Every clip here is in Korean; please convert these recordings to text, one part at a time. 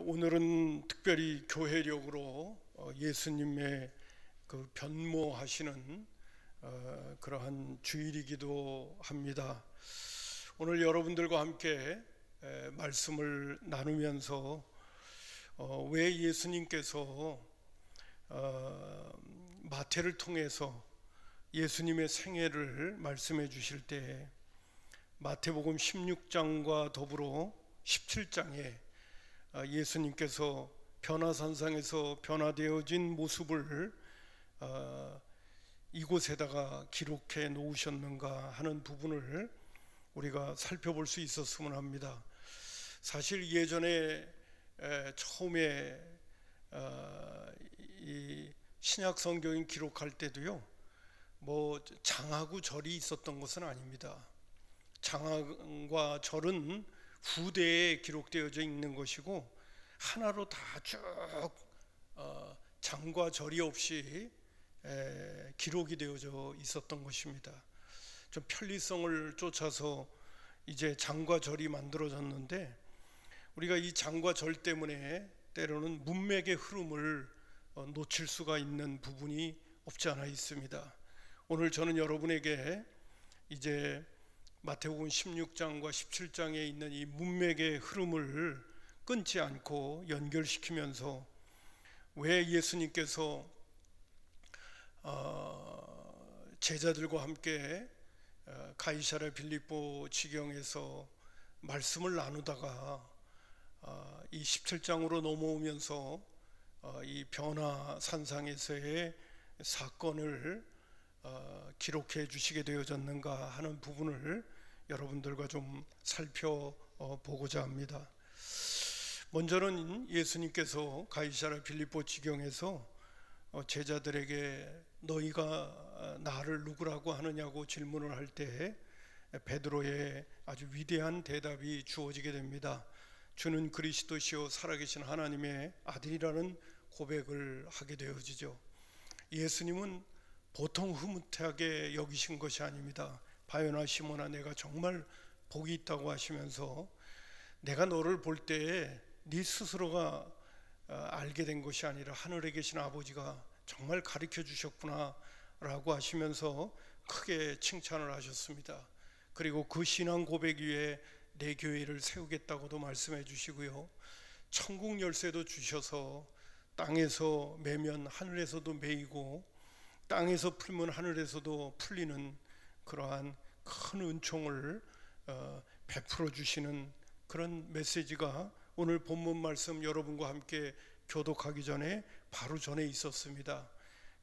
오늘은 특별히 교회력으로 예수님의 그 변모하시는 그러한 주일이기도 합니다. 오늘 여러분들과 함께 말씀을 나누면서 왜 예수님께서 마태를 통해서 예수님의 생애를 말씀해 주실 때 마태복음 16장과 더불어 17장에 예수님께서 변화산상에서 변화되어진 모습을 이곳에다가 기록해 놓으셨는가 하는 부분을 우리가 살펴볼 수 있었으면 합니다. 사실 예전에 처음에 이 신약 성경을 기록할 때도요, 뭐 장하고 절이 있었던 것은 아닙니다. 장과 절은 후대에 기록되어져 있는 것이고 하나로 다 쭉 장과 절이 없이 기록이 되어져 있었던 것입니다. 좀 편리성을 쫓아서 이제 장과 절이 만들어졌는데, 우리가 이 장과 절 때문에 때로는 문맥의 흐름을 놓칠 수가 있는 부분이 없지 않아 있습니다. 오늘 저는 여러분에게 이제 마태복음 16장과 17장에 있는 이 문맥의 흐름을 끊지 않고 연결시키면서 왜 예수님께서 제자들과 함께 가이사랴 빌립보 지경에서 말씀을 나누다가 이 17장으로 넘어오면서 이 변화산상에서의 사건을 기록해 주시게 되어졌는가 하는 부분을 여러분들과 좀 살펴보고자 합니다. 먼저는 예수님께서 가이사랴 빌립보 지경에서 제자들에게 너희가 나를 누구라고 하느냐고 질문을 할 때 베드로의 아주 위대한 대답이 주어지게 됩니다. 주는 그리스도시요 살아계신 하나님의 아들이라는 고백을 하게 되어지죠. 예수님은 보통 흐뭇하게 여기신 것이 아닙니다. 바요나 시몬아, 내가 정말 복이 있다고 하시면서 내가 너를 볼 때에 네 스스로가 알게 된 것이 아니라 하늘에 계신 아버지가 정말 가르쳐 주셨구나 라고 하시면서 크게 칭찬을 하셨습니다. 그리고 그 신앙 고백 위에 내 교회를 세우겠다고도 말씀해 주시고요, 천국 열쇠도 주셔서 땅에서 매면 하늘에서도 매이고 땅에서 풀면 하늘에서도 풀리는 그러한 큰 은총을 베풀어 주시는 그런 메시지가 오늘 본문 말씀 여러분과 함께 교독하기 전에 바로 전에 있었습니다.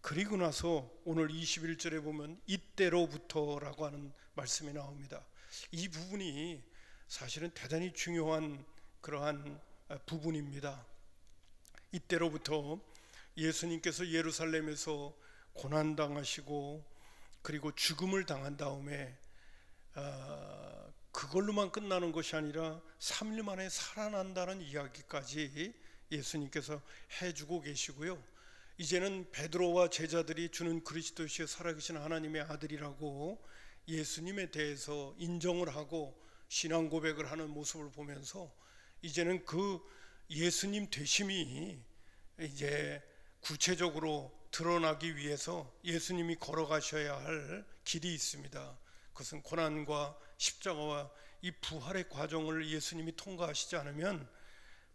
그리고 나서 오늘 21절에 보면 이때로부터라고 하는 말씀이 나옵니다. 이 부분이 사실은 대단히 중요한 그러한 부분입니다. 이때로부터 예수님께서 예루살렘에서 고난당하시고 그리고 죽음을 당한 다음에 그걸로만 끝나는 것이 아니라 3일 만에 살아난다는 이야기까지 예수님께서 해주고 계시고요, 이제는 베드로와 제자들이 주는 그리스도시여 살아계신 하나님의 아들이라고 예수님에 대해서 인정을 하고 신앙 고백을 하는 모습을 보면서 이제는 그 예수님 되심이 이제 구체적으로 드러나기 위해서 예수님이 걸어가셔야 할 길이 있습니다. 그것은 고난과 십자가와 이 부활의 과정을 예수님이 통과하시지 않으면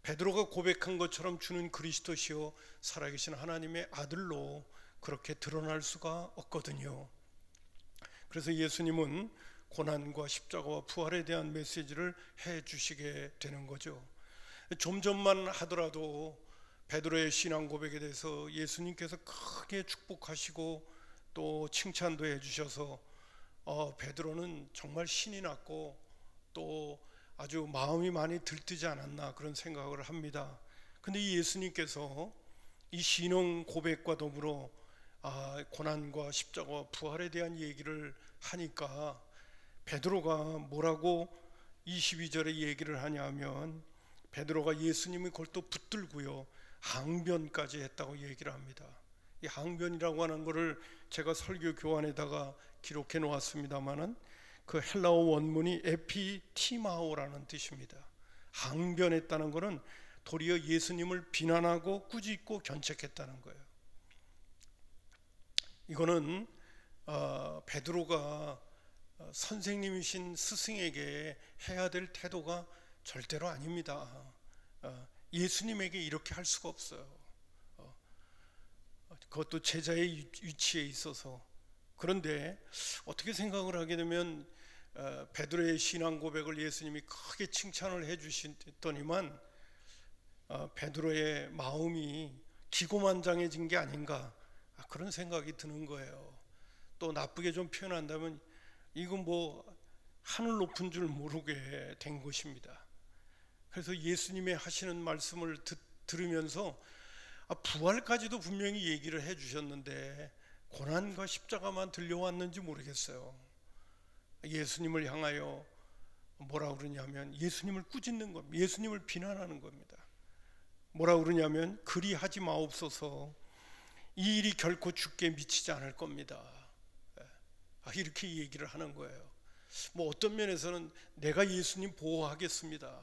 베드로가 고백한 것처럼 주는 그리스도시요 살아계신 하나님의 아들로 그렇게 드러날 수가 없거든요. 그래서 예수님은 고난과 십자가와 부활에 대한 메시지를 해 주시게 되는 거죠. 좀 전만 하더라도 베드로의 신앙 고백에 대해서 예수님께서 크게 축복하시고 또 칭찬도 해 주셔서 베드로는 정말 신이 났고 또 아주 마음이 많이 들뜨지 않았나 그런 생각을 합니다. 근데 이 예수님께서 이 신앙 고백과 더불어 고난과 십자가와 부활에 대한 얘기를 하니까 베드로가 뭐라고 22절에 얘기를 하냐면, 베드로가 예수님이 그걸 또 붙들고요 항변까지 했다고 얘기를 합니다. 이 항변이라고 하는 것을 제가 설교 교환에다가 기록해 놓았습니다만은 그 헬라어 원문이 에피티마오라는 뜻입니다. 항변했다는 것은 도리어 예수님을 비난하고 꾸짖고 견책했다는 거예요. 이거는 베드로가 선생님이신 스승에게 해야 될 태도가 절대로 아닙니다. 예수님에게 이렇게 할 수가 없어요. 그것도 제자의 위치에 있어서. 그런데 어떻게 생각을 하게 되면 베드로의 신앙 고백을 예수님이 크게 칭찬을 해주시더니만 베드로의 마음이 기고만장해진 게 아닌가, 그런 생각이 드는 거예요. 또 나쁘게 좀 표현한다면 이건 뭐 하늘 높은 줄 모르게 된 것입니다. 그래서 예수님의 하시는 말씀을 들으면서 부활까지도 분명히 얘기를 해주셨는데 고난과 십자가만 들려왔는지 모르겠어요. 예수님을 향하여 뭐라 그러냐면 예수님을 꾸짖는 겁니다. 예수님을 비난하는 겁니다. 뭐라 그러냐면 그리 하지 마옵소서, 이 일이 결코 주께 미치지 않을 겁니다. 이렇게 얘기를 하는 거예요. 뭐 어떤 면에서는 내가 예수님 보호하겠습니다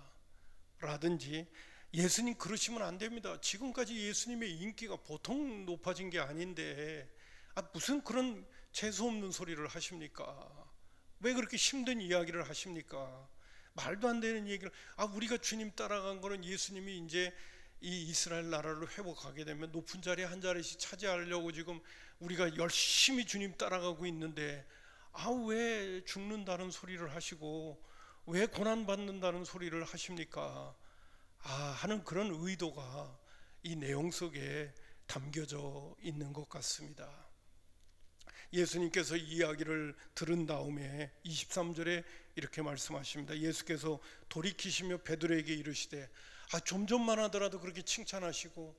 라든지, 예수님 그러시면 안 됩니다. 지금까지 예수님의 인기가 보통 높아진 게 아닌데 무슨 그런 재수없는 소리를 하십니까? 왜 그렇게 힘든 이야기를 하십니까? 말도 안 되는 얘기를. 우리가 주님 따라간 거는 예수님이 이제 이 이스라엘 나라를 회복하게 되면 높은 자리 한 자리씩 차지하려고 지금 우리가 열심히 주님 따라가고 있는데 왜 죽는다는 소리를 하시고 왜 고난받는다는 소리를 하십니까? 하는 그런 의도가 이 내용 속에 담겨져 있는 것 같습니다. 예수님께서 이 이야기를 들은 다음에 23절에 이렇게 말씀하십니다. 예수께서 돌이키시며 베드로에게 이르시되, 좀만 하더라도 그렇게 칭찬하시고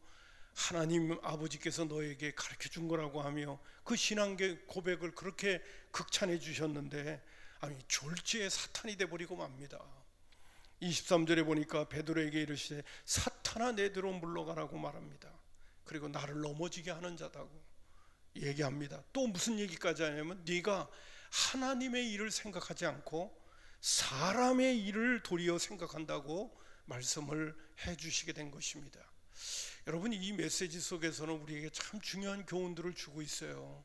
하나님 아버지께서 너에게 가르쳐 준 거라고 하며 그 신앙의 고백을 그렇게 극찬해 주셨는데 졸지에 사탄이 돼버리고 맙니다. 23절에 보니까 베드로에게 이르시되 사탄아 내게로 물러가라고 말합니다. 그리고 나를 넘어지게 하는 자다고 얘기합니다. 또 무슨 얘기까지 하냐면 네가 하나님의 일을 생각하지 않고 사람의 일을 도리어 생각한다고 말씀을 해주시게 된 것입니다. 여러분, 이 메시지 속에서는 우리에게 참 중요한 교훈들을 주고 있어요.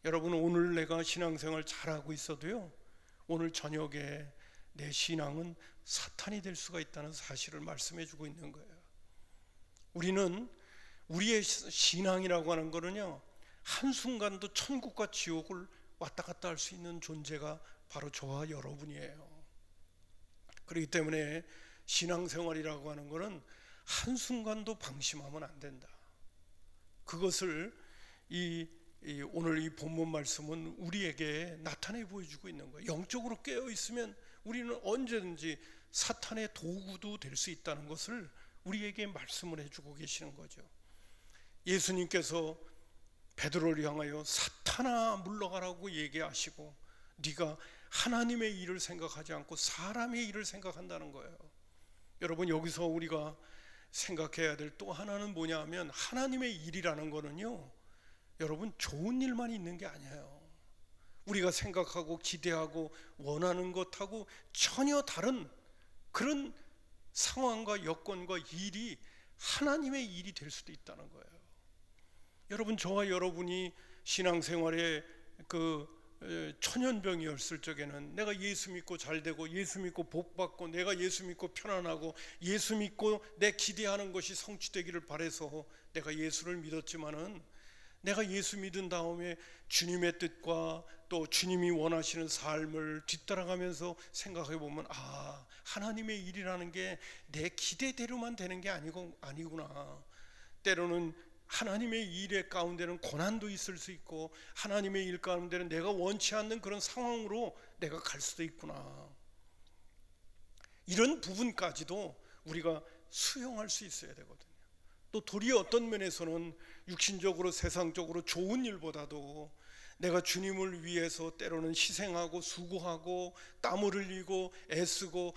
여러분, 오늘 내가 신앙생활 잘하고 있어도요, 오늘 저녁에 내 신앙은 사탄이 될 수가 있다는 사실을 말씀해 주고 있는 거예요. 우리는 우리의 신앙이라고 하는 거는요, 한순간도 천국과 지옥을 왔다 갔다 할 수 있는 존재가 바로 저와 여러분이에요. 그렇기 때문에 신앙생활이라고 하는 거는 한순간도 방심하면 안 된다. 그것을 오늘 이 본문 말씀은 우리에게 나타내 보여주고 있는 거예요. 영적으로 깨어 있으면 우리는 언제든지 사탄의 도구도 될 수 있다는 것을 우리에게 말씀을 해주고 계시는 거죠. 예수님께서 베드로를 향하여 사탄아 물러가라고 얘기하시고 네가 하나님의 일을 생각하지 않고 사람의 일을 생각한다는 거예요. 여러분, 여기서 우리가 생각해야 될 또 하나는 뭐냐 하면, 하나님의 일이라는 거는요, 여러분, 좋은 일만 있는 게 아니에요. 우리가 생각하고 기대하고 원하는 것하고 전혀 다른 그런 상황과 여건과 일이 하나님의 일이 될 수도 있다는 거예요. 여러분, 저와 여러분이 신앙생활에 천연병이었을 적에는 내가 예수 믿고 잘되고 예수 믿고 복받고 내가 예수 믿고 편안하고 예수 믿고 내 기대하는 것이 성취되기를 바라서 내가 예수를 믿었지만은, 내가 예수 믿은 다음에 주님의 뜻과 또 주님이 원하시는 삶을 뒤따라가면서 생각해 보면 하나님의 일이라는 게 내 기대대로만 되는 게 아니구나. 때로는 하나님의 일 가운데는 고난도 있을 수 있고 하나님의 일 가운데는 내가 원치 않는 그런 상황으로 내가 갈 수도 있구나. 이런 부분까지도 우리가 수용할 수 있어야 되거든요. 또 도리어 어떤 면에서는 육신적으로 세상적으로 좋은 일보다도 내가 주님을 위해서 때로는 희생하고 수고하고 땀을 흘리고 애쓰고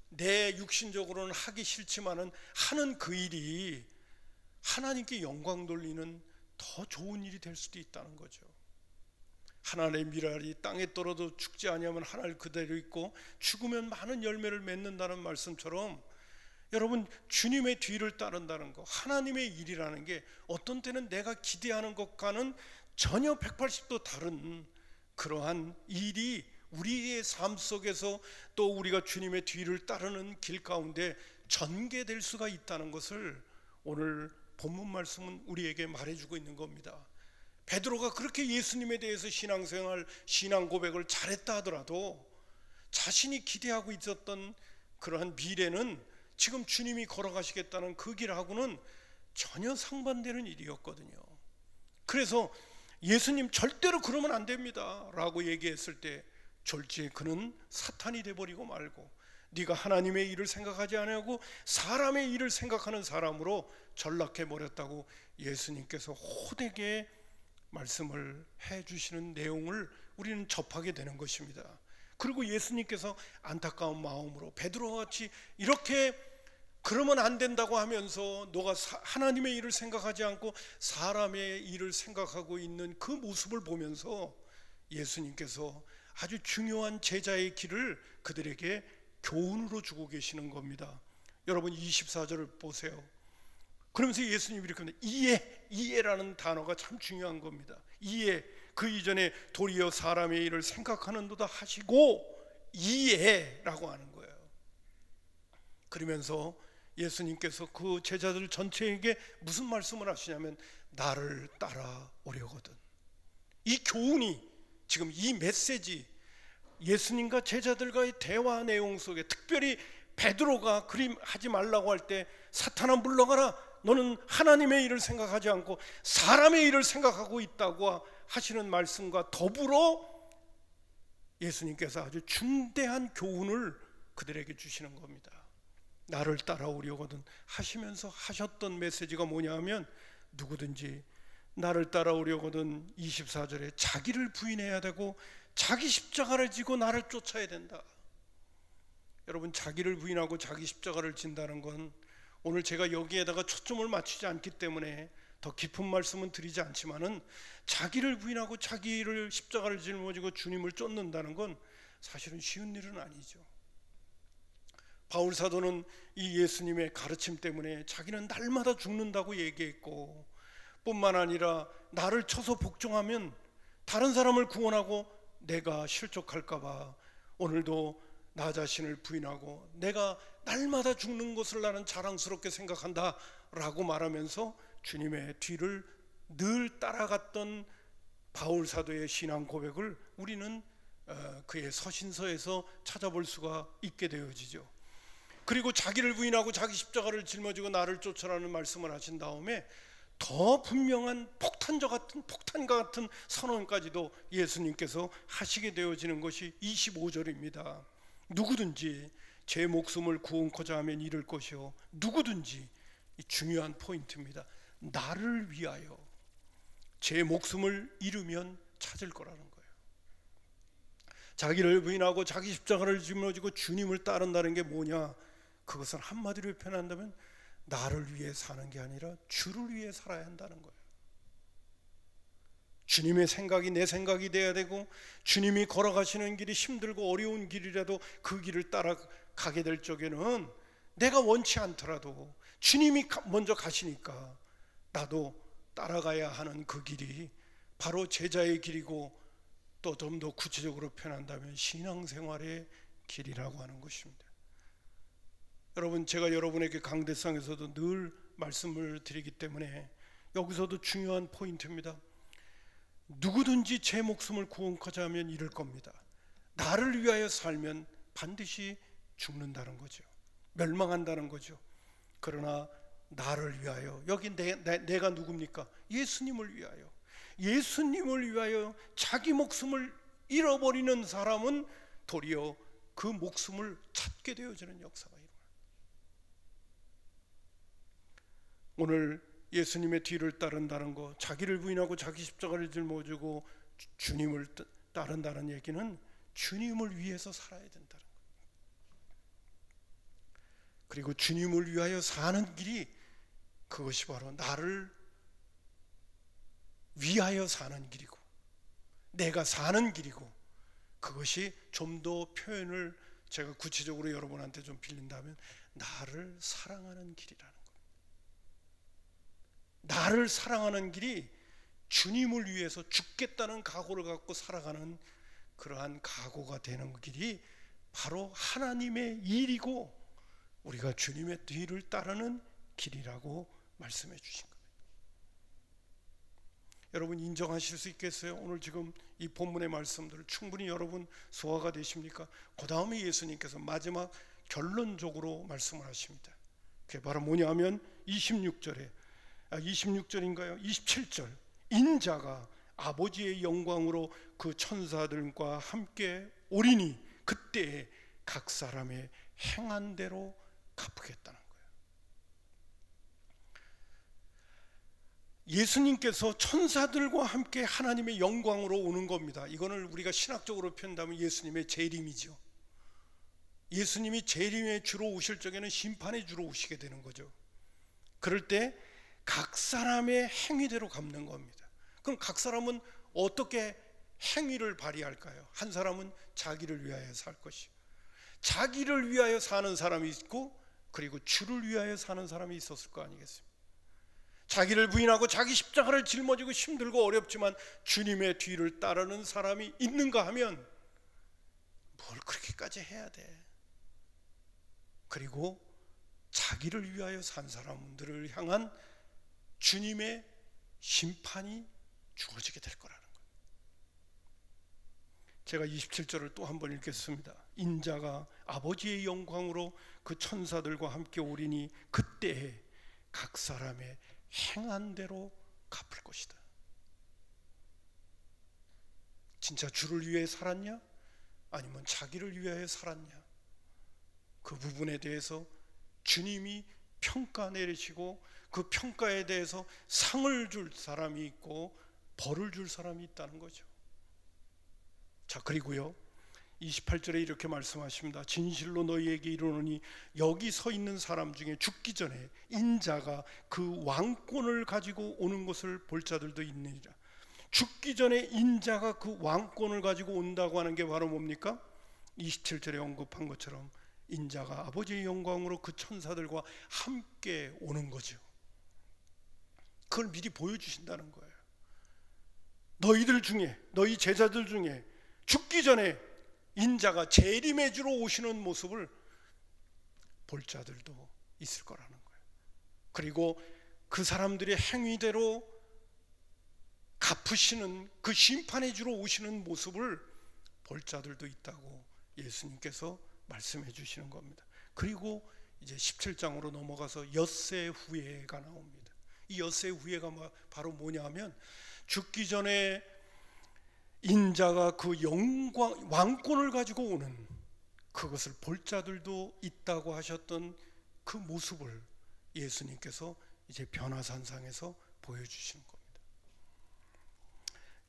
내 육신적으로는 하기 싫지만은 하는 그 일이 하나님께 영광 돌리는 더 좋은 일이 될 수도 있다는 거죠. 하나님의 밀알이 땅에 떨어도 죽지 아니하면 하늘 그대로 있고 죽으면 많은 열매를 맺는다는 말씀처럼, 여러분, 주님의 뒤를 따른다는 거, 하나님의 일이라는 게 어떤 때는 내가 기대하는 것과는 전혀 180도 다른 그러한 일이 우리의 삶 속에서 또 우리가 주님의 뒤를 따르는 길 가운데 전개될 수가 있다는 것을 오늘 본문 말씀은 우리에게 말해주고 있는 겁니다. 베드로가 그렇게 예수님에 대해서 신앙생활, 신앙 고백을 잘했다 하더라도 자신이 기대하고 있었던 그러한 미래는 지금 주님이 걸어가시겠다는 그 길하고는 전혀 상반되는 일이었거든요. 그래서 예수님 절대로 그러면 안 됩니다 라고 얘기했을 때 졸지에 그는 사탄이 돼버리고 말고 네가 하나님의 일을 생각하지 않고 사람의 일을 생각하는 사람으로 전락해버렸다고 예수님께서 호되게 말씀을 해주시는 내용을 우리는 접하게 되는 것입니다. 그리고 예수님께서 안타까운 마음으로 베드로와 같이 이렇게 그러면 안 된다고 하면서 너가 하나님의 일을 생각하지 않고 사람의 일을 생각하고 있는 그 모습을 보면서 예수님께서 아주 중요한 제자의 길을 그들에게 교훈으로 주고 계시는 겁니다. 여러분 24절을 보세요. 그러면서 예수님이 이렇게 합니다. 이해라는 단어가 참 중요한 겁니다. 이해, 그 이전에 도리어 사람의 일을 생각하는도다 하시고 이해라고 하는 거예요. 그러면서 예수님께서 그 제자들 전체에게 무슨 말씀을 하시냐면 나를 따라오려거든. 이 교훈이 지금 이 메시지, 예수님과 제자들과의 대화 내용 속에 특별히 베드로가 그림 하지 말라고 할 때 사탄아 물러가라, 너는 하나님의 일을 생각하지 않고 사람의 일을 생각하고 있다고 하시는 말씀과 더불어 예수님께서 아주 중대한 교훈을 그들에게 주시는 겁니다. 나를 따라오려거든 하시면서 하셨던 메시지가 뭐냐 하면 누구든지 나를 따라오려거든 24절에 자기를 부인해야 되고 자기 십자가를 지고 나를 쫓아야 된다. 여러분, 자기를 부인하고 자기 십자가를 진다는 건 오늘 제가 여기에다가 초점을 맞추지 않기 때문에 더 깊은 말씀은 드리지 않지만은 자기를 부인하고 자기를 십자가를 짊어지고 주님을 쫓는다는 건 사실은 쉬운 일은 아니죠. 바울 사도는 이 예수님의 가르침 때문에 자기는 날마다 죽는다고 얘기했고, 뿐만 아니라 나를 쳐서 복종하면 다른 사람을 구원하고 내가 실족할까 봐 오늘도 나 자신을 부인하고 내가 날마다 죽는 것을 나는 자랑스럽게 생각한다 라고 말하면서 주님의 뒤를 늘 따라갔던 바울 사도의 신앙 고백을 우리는 그의 서신서에서 찾아볼 수가 있게 되어지죠. 그리고 자기를 부인하고 자기 십자가를 짊어지고 나를 쫓아라는 말씀을 하신 다음에 더 분명한 폭탄과 같은 선언까지도 예수님께서 하시게 되어지는 것이 25절입니다. 누구든지 제 목숨을 구원코자 하면 잃을 것이요, 누구든지, 이 중요한 포인트입니다. 나를 위하여 제 목숨을 잃으면 찾을 거라는 거예요. 자기를 부인하고 자기 십자가를 짊어지고 주님을 따른다는 게 뭐냐? 그것은 한마디로 표현한다면 나를 위해 사는 게 아니라 주를 위해 살아야 한다는 거예요. 주님의 생각이 내 생각이 돼야 되고, 주님이 걸어가시는 길이 힘들고 어려운 길이라도 그 길을 따라가게 될 적에는 내가 원치 않더라도 주님이 먼저 가시니까 나도 따라가야 하는 그 길이 바로 제자의 길이고, 또 좀 더 구체적으로 표현한다면 신앙생활의 길이라고 하는 것입니다. 여러분, 제가 여러분에게 강대상에서도 늘 말씀을 드리기 때문에 여기서도 중요한 포인트입니다. 누구든지 제 목숨을 구원코자 하면 잃을 겁니다. 나를 위하여 살면 반드시 죽는다는 거죠. 멸망한다는 거죠. 그러나 나를 위하여, 여기 내가 누굽니까? 예수님을 위하여, 예수님을 위하여 자기 목숨을 잃어버리는 사람은 도리어 그 목숨을 찾게 되어지는 역사가 일어납니다. 오늘 예수님의 뒤를 따른다는 것, 자기를 부인하고 자기 십자가를 짊어지고 주님을 따른다는 얘기는 주님을 위해서 살아야 된다는 것. 그리고 주님을 위하여 사는 길이, 그것이 바로 나를 위하여 사는 길이고 내가 사는 길이고, 그것이 좀 더 표현을 제가 구체적으로 여러분한테 좀 빌린다면 나를 사랑하는 길이라는 겁니다. 나를 사랑하는 길이 주님을 위해서 죽겠다는 각오를 갖고 살아가는 그러한 각오가 되는 길이 바로 하나님의 일이고 우리가 주님의 뒤를 따르는 길이라고 말씀해 주신 겁니다. 여러분 인정하실 수 있겠어요? 오늘 지금 이 본문의 말씀들을 충분히 여러분 소화가 되십니까? 그 다음에 예수님께서 마지막 결론적으로 말씀을 하십니다. 그게 바로 뭐냐면 26절인가요? 27절 인자가 아버지의 영광으로 그 천사들과 함께 오리니 그때에 각 사람의 행한 대로 갚으겠다는 거예요. 예수님께서 천사들과 함께 하나님의 영광으로 오는 겁니다. 이거는 우리가 신학적으로 표현하면 예수님의 재림이죠. 예수님이 재림의 주로 오실 적에는 심판의 주로 오시게 되는 거죠. 그럴 때 각 사람의 행위대로 갚는 겁니다. 그럼 각 사람은 어떻게 행위를 발휘할까요? 한 사람은 자기를 위하여 살 것이요, 자기를 위하여 사는 사람이 있고 그리고 주를 위하여 사는 사람이 있었을 거 아니겠습니까? 자기를 부인하고 자기 십자가를 짊어지고 힘들고 어렵지만 주님의 뒤를 따르는 사람이 있는가 하면 뭘 그렇게까지 해야 돼? 그리고 자기를 위하여 산 사람들을 향한 주님의 심판이 주어지게 될 거라는 거예요. 제가 27절을 또 한번 읽겠습니다. 인자가 아버지의 영광으로 그 천사들과 함께 오리니 그때에 각 사람의 행한 대로 갚을 것이다. 진짜 주를 위해 살았냐? 아니면 자기를 위하여 살았냐? 그 부분에 대해서 주님이 평가 내리시고 그 평가에 대해서 상을 줄 사람이 있고 벌을 줄 사람이 있다는 거죠. 자, 그리고요 28절에 이렇게 말씀하십니다. 진실로 너희에게 이르노니 여기 서 있는 사람 중에 죽기 전에 인자가 그 왕권을 가지고 오는 것을 볼 자들도 있느니라. 죽기 전에 인자가 그 왕권을 가지고 온다고 하는 게 바로 뭡니까? 27절에 언급한 것처럼 인자가 아버지의 영광으로 그 천사들과 함께 오는 거죠. 그걸 미리 보여주신다는 거예요. 너희들 중에, 너희 제자들 중에 죽기 전에 인자가 재림의 주로 오시는 모습을 볼 자들도 있을 거라는 거예요. 그리고 그 사람들의 행위대로 갚으시는 그 심판의 주로 오시는 모습을 볼 자들도 있다고 예수님께서 말씀해 주시는 겁니다. 그리고 이제 17장으로 넘어가서 엿새 후회가 나옵니다. 이 엿새 후회가 바로 뭐냐 하면 죽기 전에 인자가 그 영광 왕권을 가지고 오는 그것을 볼 자들도 있다고 하셨던 그 모습을 예수님께서 이제 변화산상에서 보여주시는 겁니다.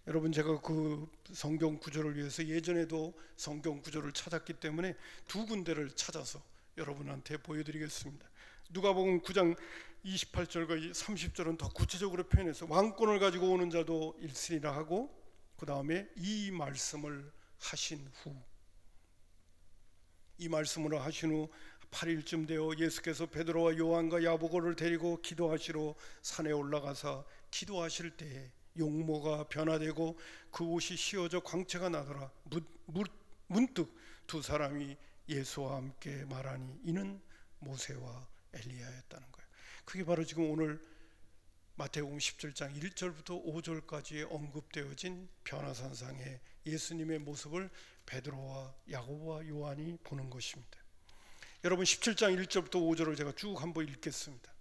여러분, 제가 그 성경 구절을 위해서 예전에도 성경 구절을 찾았기 때문에 두 군데를 찾아서 여러분한테 보여드리겠습니다. 누가복음 9장 28절과 30절은 더 구체적으로 표현해서 왕권을 가지고 오는 자도 있으리라 하고, 그 다음에 이 말씀을 하신 후, 이 말씀을 하신 후 8일쯤 되어 예수께서 베드로와 요한과 야고보를 데리고 기도하시러 산에 올라가사 기도하실 때에 용모가 변화되고 그 옷이 휘어져 광채가 나더라. 문득 두 사람이 예수와 함께 말하니 이는 모세와 엘리야였다는 거예요. 그게 바로 지금 오늘 마태복음 17장 1절부터 5절까지에 언급되어진 변화산상의 예수님의 모습을 베드로와 야고보와 요한이 보는 것입니다. 여러분, 17장 1절부터 5절을 제가 쭉 한번 읽겠습니다.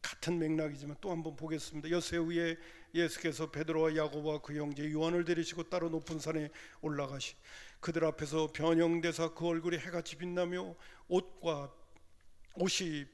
같은 맥락이지만 또 한번 보겠습니다. 엿새 후에 예수께서 베드로와 야고보와 그 형제 요한을 데리시고 따로 높은 산에 올라가시 그들 앞에서 변형되사 그 얼굴이 해같이 빛나며 옷이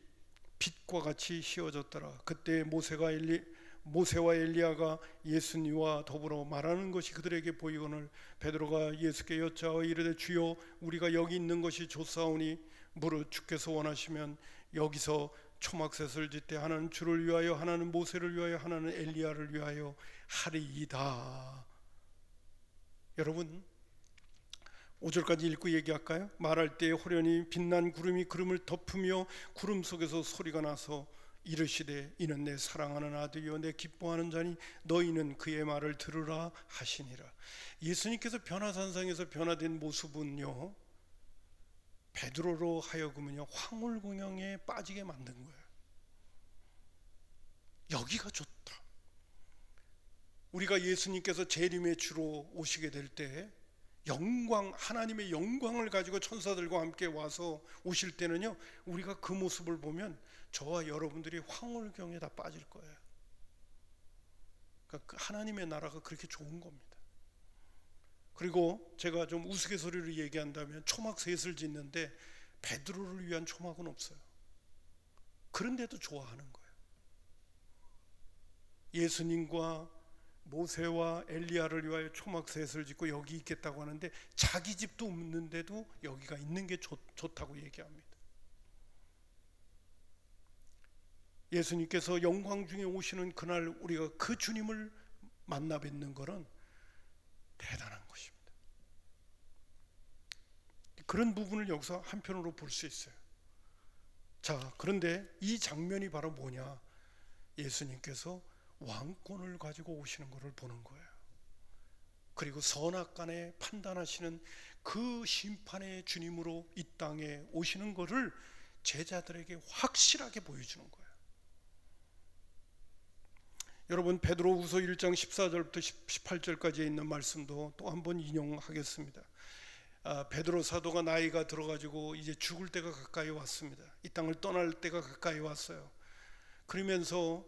빛과 같이 휘어졌더라. 그때 모세와 엘리야가 예수님과 더불어 말하는 것이 그들에게 보이거늘 베드로가 예수께 여짜어 이르되 주여 우리가 여기 있는 것이 좋사오니 무릇 주께서 원하시면 여기서 초막셋을 짓되 하나는 주를 위하여 하나는 모세를 위하여 하나는 엘리야를 위하여 하리이다. 여러분, 5절까지 읽고 얘기할까요? 말할 때에 호련히 빛난 구름이 구름을 덮으며 구름 속에서 소리가 나서 이르시되 이는 내 사랑하는 아들이요 내 기뻐하는 자니 너희는 그의 말을 들으라 하시니라. 예수님께서 변화산상에서 변화된 모습은요, 베드로로 하여금은요 황홀공영에 빠지게 만든 거예요. 여기가 좋다. 우리가 예수님께서 재림의 주로 오시게 될 때 영광, 하나님의 영광을 가지고 천사들과 함께 와서 오실 때는요, 우리가 그 모습을 보면 저와 여러분들이 황홀경에 다 빠질 거예요. 그러니까 하나님의 나라가 그렇게 좋은 겁니다. 그리고 제가 좀 우스갯소리로 얘기한다면 초막 셋을 짓는데 베드로를 위한 초막은 없어요. 그런데도 좋아하는 거예요. 예수님과 모세와 엘리야를 위하여 초막 셋을 짓고 여기 있겠다고 하는데 자기 집도 없는데도 여기가 있는 게 좋다고 얘기합니다. 예수님께서 영광 중에 오시는 그날 우리가 그 주님을 만나 뵙는 것은 대단한 것입니다. 그런 부분을 여기서 한편으로 볼 수 있어요. 자, 그런데 이 장면이 바로 뭐냐? 예수님께서 왕권을 가지고 오시는 것을 보는 거예요. 그리고 선악간에 판단하시는 그 심판의 주님으로 이 땅에 오시는 것을 제자들에게 확실하게 보여주는 거예요. 여러분, 베드로후서 1장 14절부터 18절까지에 있는 말씀도 또 한번 인용하겠습니다. 베드로 사도가 나이가 들어가지고 이제 죽을 때가 가까이 왔습니다. 이 땅을 떠날 때가 가까이 왔어요. 그러면서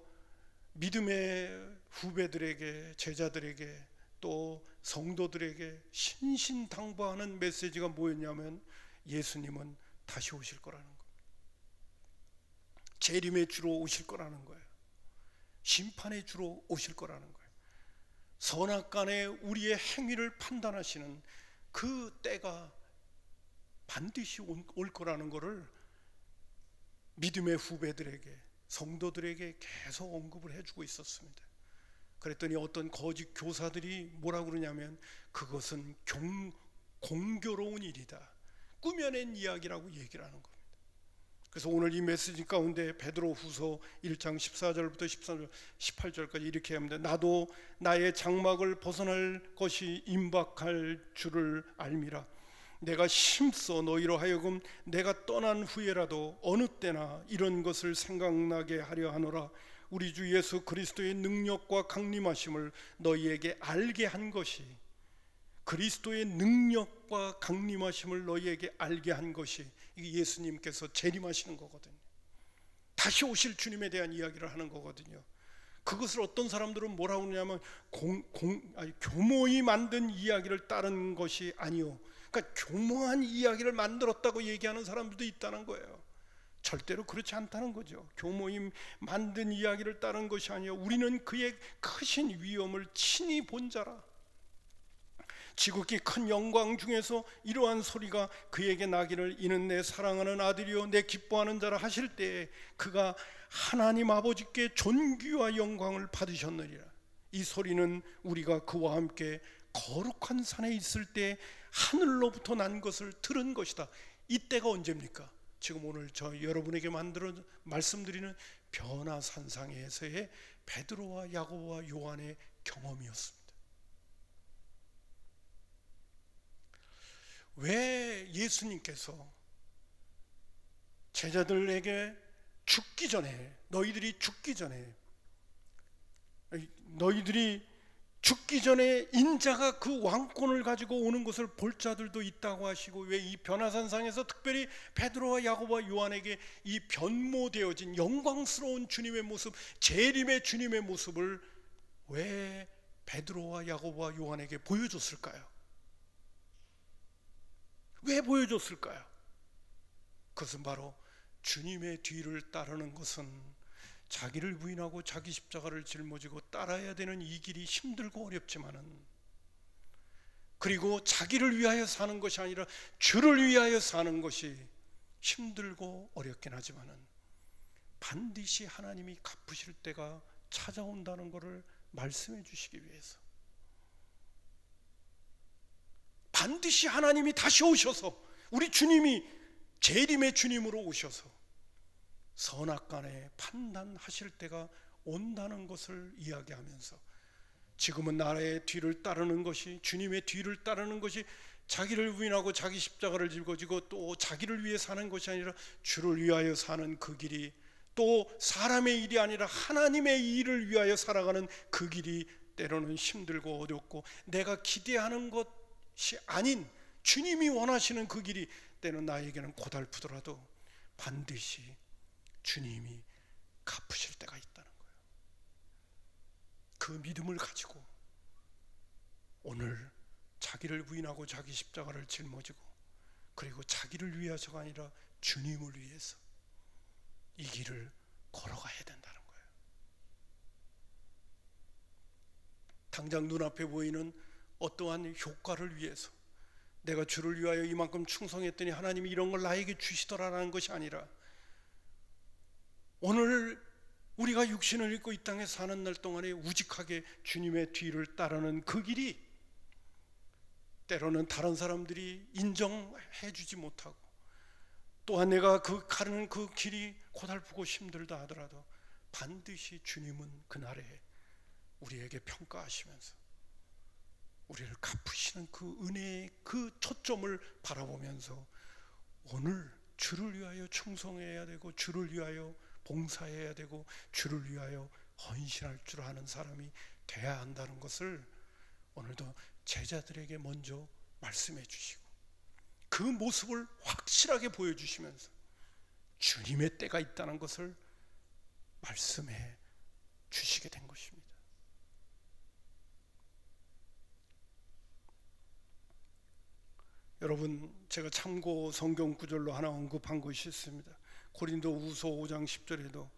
믿음의 후배들에게, 제자들에게, 또 성도들에게 신신당부하는 메시지가 뭐였냐면 예수님은 다시 오실 거라는 겁니다. 재림의 주로 오실 거라는 거예요. 심판의 주로 오실 거라는 거예요. 선악간에 우리의 행위를 판단하시는 그 때가 반드시 올 거라는 것을 믿음의 후배들에게, 성도들에게 계속 언급을 해주고 있었습니다. 그랬더니 어떤 거짓 교사들이 뭐라고 그러냐면 그것은 공교로운 일이다, 꾸며낸 이야기라고 얘기를 하는 겁니다. 그래서 오늘 이 메시지 가운데 베드로후서 1장 14절부터 18절까지 이렇게 합니다. 나도 나의 장막을 벗어날 것이 임박할 줄을 알미라. 내가 힘써 너희로 하여금 내가 떠난 후에라도 어느 때나 이런 것을 생각나게 하려 하노라. 우리 주 예수 그리스도의 능력과 강림하심을 너희에게 알게 한 것이, 그리스도의 능력과 강림하심을 너희에게 알게 한 것이, 이게 예수님께서 재림하시는 거거든요. 다시 오실 주님에 대한 이야기를 하는 거거든요. 그것을 어떤 사람들은 뭐라고 하냐면 교모히 만든 이야기를 따른 것이 아니요, 그러니까 교모한 이야기를 만들었다고 얘기하는 사람들도 있다는 거예요. 절대로 그렇지 않다는 거죠. 교모임 만든 이야기를 따른 것이 아니요, 우리는 그의 크신 위엄을 친히 본 자라. 지극히 큰 영광 중에서 이러한 소리가 그에게 나기를 이는 내 사랑하는 아들이요 내 기뻐하는 자라 하실 때에 그가 하나님 아버지께 존귀와 영광을 받으셨느니라. 이 소리는 우리가 그와 함께 거룩한 산에 있을 때 하늘로부터 난 것을 들은 것이다. 이때가 언제입니까? 지금 오늘 저 여러분에게 만들어 말씀드리는 변화산상에서의 베드로와 야고보와 요한의 경험이었습니다. 왜 예수님께서 제자들에게 죽기 전에, 너희들이 죽기 전에 인자가 그 왕권을 가지고 오는 것을 볼 자들도 있다고 하시고, 왜 이 변화산상에서 특별히 베드로와 야고보와 요한에게 이 변모되어진 영광스러운 주님의 모습, 재림의 주님의 모습을 왜 베드로와 야고보와 요한에게 보여줬을까요? 왜 보여줬을까요? 그것은 바로 주님의 뒤를 따르는 것은 자기를 부인하고 자기 십자가를 짊어지고 따라야 되는 이 길이 힘들고 어렵지만은, 그리고 자기를 위하여 사는 것이 아니라 주를 위하여 사는 것이 힘들고 어렵긴 하지만은 반드시 하나님이 갚으실 때가 찾아온다는 것을 말씀해 주시기 위해서, 반드시 하나님이 다시 오셔서, 우리 주님이 재림의 주님으로 오셔서 선악간에 판단하실 때가 온다는 것을 이야기하면서, 지금은 나의 뒤를 따르는 것이, 주님의 뒤를 따르는 것이 자기를 부인하고 자기 십자가를 짊어 지고 또 자기를 위해 사는 것이 아니라 주를 위하여 사는 그 길이, 또 사람의 일이 아니라 하나님의 일을 위하여 살아가는 그 길이 때로는 힘들고 어렵고, 내가 기대하는 것이 아닌 주님이 원하시는 그 길이 때는 나에게는 고달프더라도 반드시 주님이 갚으실 때가 있다는 거예요. 그 믿음을 가지고 오늘 자기를 부인하고 자기 십자가를 짊어지고, 그리고 자기를 위해서가 아니라 주님을 위해서 이 길을 걸어가야 된다는 거예요. 당장 눈앞에 보이는 어떠한 효과를 위해서, 내가 주를 위하여 이만큼 충성했더니 하나님이 이런 걸 나에게 주시더라라는 것이 아니라, 오늘 우리가 육신을 입고 이 땅에 사는 날 동안에 우직하게 주님의 뒤를 따르는 그 길이 때로는 다른 사람들이 인정해 주지 못하고, 또한 내가 가는 그 길이 고달프고 힘들다 하더라도 반드시 주님은 그날에 우리에게 평가하시면서 우리를 갚으시는 그 은혜의 그 초점을 바라보면서 오늘 주를 위하여 충성해야 되고, 주를 위하여 봉사해야 되고, 주를 위하여 헌신할 줄 아는 사람이 돼야 한다는 것을 오늘도 제자들에게 먼저 말씀해 주시고, 그 모습을 확실하게 보여주시면서 주님의 때가 있다는 것을 말씀해 주시게 된 것입니다. 여러분, 제가 참고 성경 구절로 하나 언급한 것이 있습니다. 고린도후서 5장 10절에도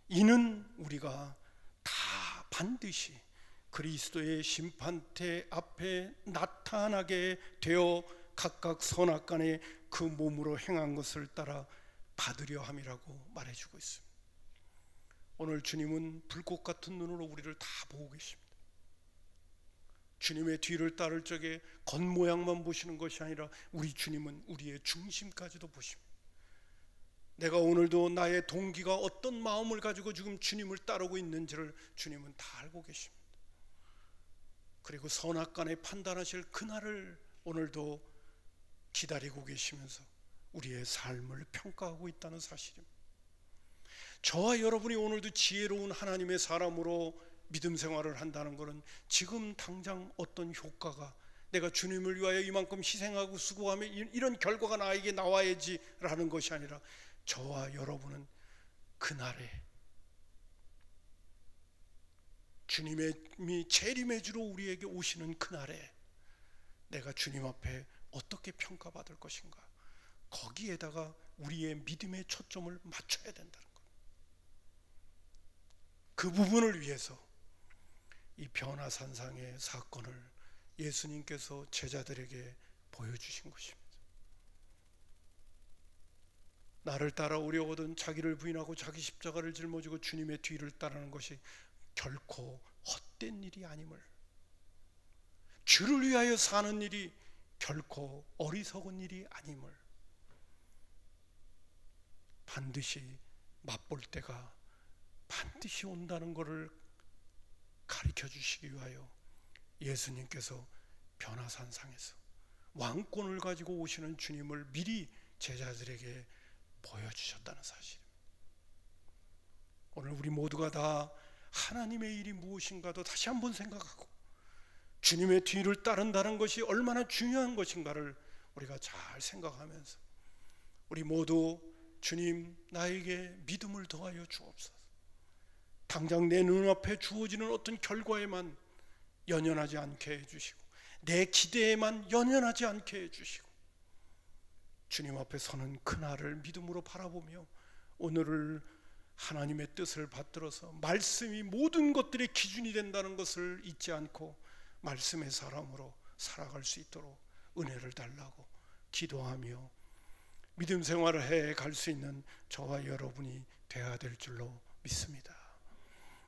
이는 우리가 다 반드시 그리스도의 심판대 앞에 나타나게 되어 각각 선악간에 그 몸으로 행한 것을 따라 받으려 함이라고 말해주고 있습니다. 오늘 주님은 불꽃 같은 눈으로 우리를 다 보고 계십니다. 주님의 뒤를 따를 적에 겉모양만 보시는 것이 아니라 우리 주님은 우리의 중심까지도 보십니다. 내가 오늘도 나의 동기가 어떤 마음을 가지고 지금 주님을 따르고 있는지를 주님은 다 알고 계십니다. 그리고 선악간에 판단하실 그날을 오늘도 기다리고 계시면서 우리의 삶을 평가하고 있다는 사실입니다. 저와 여러분이 오늘도 지혜로운 하나님의 사람으로 믿음 생활을 한다는 것은 지금 당장 어떤 효과가, 내가 주님을 위하여 이만큼 희생하고 수고하며 이런 결과가 나에게 나와야지 라는 것이 아니라, 저와 여러분은 그날에 주님이 재림의 주로 우리에게 오시는 그날에 내가 주님 앞에 어떻게 평가받을 것인가, 거기에다가 우리의 믿음의 초점을 맞춰야 된다는 것. 그 부분을 위해서 이 변화산상의 사건을 예수님께서 제자들에게 보여주신 것입니다. 나를 따라오려거든 자기를 부인하고 자기 십자가를 짊어지고 주님의 뒤를 따르는 것이 결코 헛된 일이 아님을, 주를 위하여 사는 일이 결코 어리석은 일이 아님을 반드시 맛볼 때가 반드시 온다는 것을 가르쳐 주시기 위하여 예수님께서 변화산상에서 왕권을 가지고 오시는 주님을 미리 제자들에게 보여주셨다는 사실입니다. 오늘 우리 모두가 다 하나님의 일이 무엇인가도 다시 한번 생각하고 주님의 뒤를 따른다는 것이 얼마나 중요한 것인가를 우리가 잘 생각하면서 우리 모두 주님, 나에게 믿음을 더하여 주옵소서. 당장 내 눈앞에 주어지는 어떤 결과에만 연연하지 않게 해주시고, 내 기대에만 연연하지 않게 해주시고, 주님 앞에 서는 그날을 믿음으로 바라보며 오늘을 하나님의 뜻을 받들어서 말씀이 모든 것들의 기준이 된다는 것을 잊지 않고 말씀의 사람으로 살아갈 수 있도록 은혜를 달라고 기도하며 믿음 생활을 해 갈 수 있는 저와 여러분이 되어야 될 줄로 믿습니다.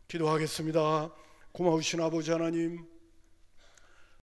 기도하겠습니다. 고마우신 아버지 하나님,